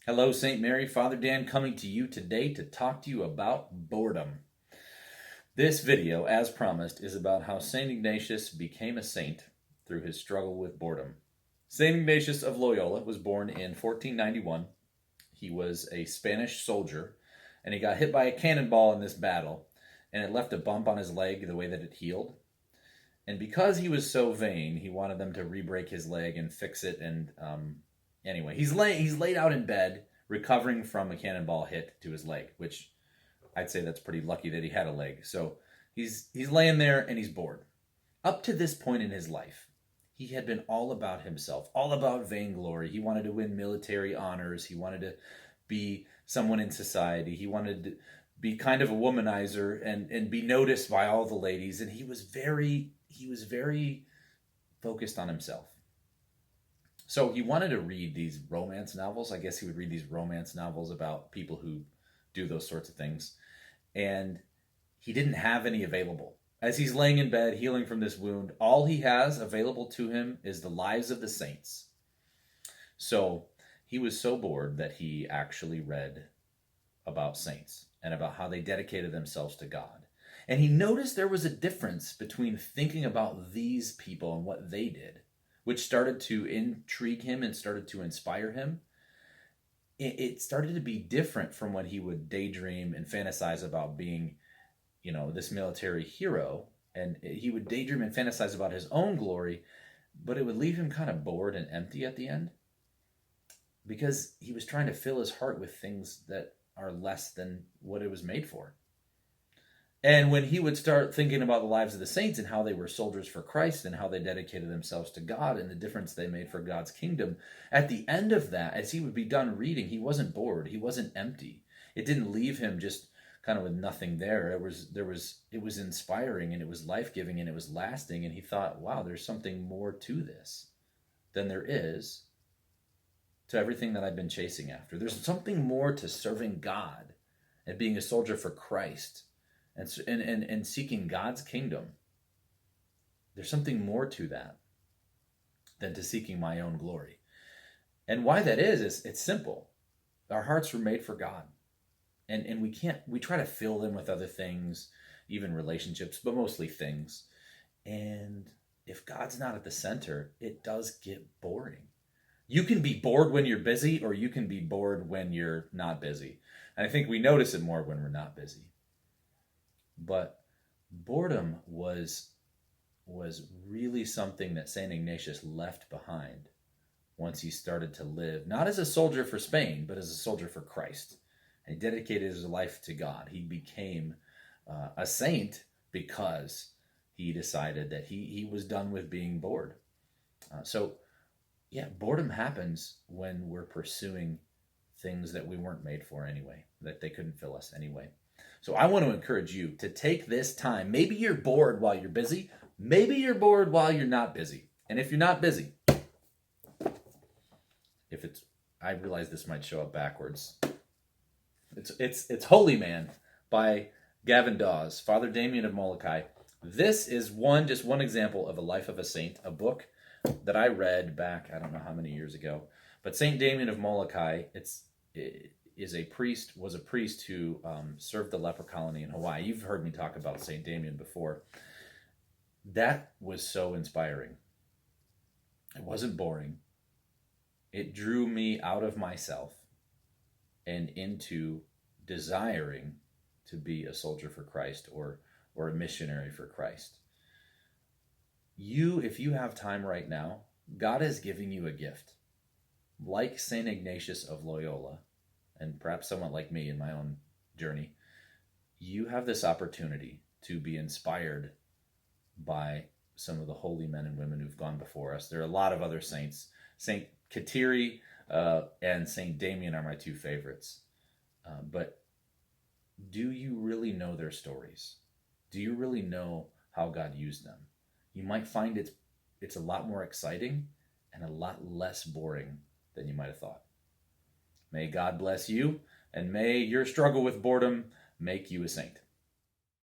Hello, St. Mary. Father Dan coming to you today to talk to you about boredom. This video, as promised, is about how St. Ignatius became a saint through his struggle with boredom. St. Ignatius of Loyola was born in 1491. He was a Spanish soldier, and he got hit by a cannonball in this battle, and it left a bump on his leg the way that it healed. And because he was so vain, he wanted them to re-break his leg and fix it. And anyway, he's laid out in bed, recovering from a cannonball hit to his leg, which I'd say that's pretty lucky that he had a leg. So he's laying there and he's bored. Up to this point in his life, he had been all about himself, all about vainglory. He wanted to win military honors. He wanted to be someone in society. He wanted to be kind of a womanizer and be noticed by all the ladies. And he was very focused on himself. So he wanted to read these romance novels. I guess he would read these romance novels about people who do those sorts of things. And he didn't have any available. As he's laying in bed, healing from this wound, all he has available to him is the lives of the saints. So he was so bored that he actually read about saints and about how they dedicated themselves to God. And he noticed there was a difference between thinking about these people and what they did, which started to intrigue him and started to inspire him. It started to be different from when he would daydream and fantasize about being, this military hero. And he would daydream and fantasize about his own glory, but it would leave him kind of bored and empty at the end because he was trying to fill his heart with things that are less than what it was made for. And when he would start thinking about the lives of the saints and how they were soldiers for Christ and how they dedicated themselves to God and the difference they made for God's kingdom, at the end of that, as he would be done reading, he wasn't bored. He wasn't empty. It didn't leave him just kind of with nothing there. It was inspiring and it was life-giving and it was lasting. And he thought, wow, there's something more to this than there is to everything that I've been chasing after. There's something more to serving God and being a soldier for Christ. And seeking God's kingdom. There's something more to that than to seeking my own glory. And why that is it's simple. Our hearts were made for God. And we try to fill them with other things, even relationships, but mostly things. And if God's not at the center, it does get boring. You can be bored when you're busy, or you can be bored when you're not busy. And I think we notice it more when we're not busy. But boredom was really something that St. Ignatius left behind once he started to live, not as a soldier for Spain, but as a soldier for Christ. And he dedicated his life to God. He became a saint because he decided that he was done with being bored. Boredom happens when we're pursuing things that we weren't made for anyway, that they couldn't fill us anyway. So I want to encourage you to take this time. Maybe you're bored while you're busy. Maybe you're bored while you're not busy. And if you're not busy, I realize this might show up backwards. It's Holy Man by Gavin Dawes, Father Damien of Molokai. This is just one example of a life of a saint, a book that I read back, I don't know how many years ago. But Saint Damien of Molokai, was a priest who served the leper colony in Hawaii. You've heard me talk about St. Damien before. That was so inspiring. It wasn't boring. It drew me out of myself and into desiring to be a soldier for Christ or a missionary for Christ. If you have time right now, God is giving you a gift. Like St. Ignatius of Loyola, and perhaps someone like me in my own journey, you have this opportunity to be inspired by some of the holy men and women who've gone before us. There are a lot of other saints. St. Kateri and St. Damien are my two favorites. But do you really know their stories? Do you really know how God used them? You might find it's a lot more exciting and a lot less boring than you might have thought. May God bless you, and may your struggle with boredom make you a saint.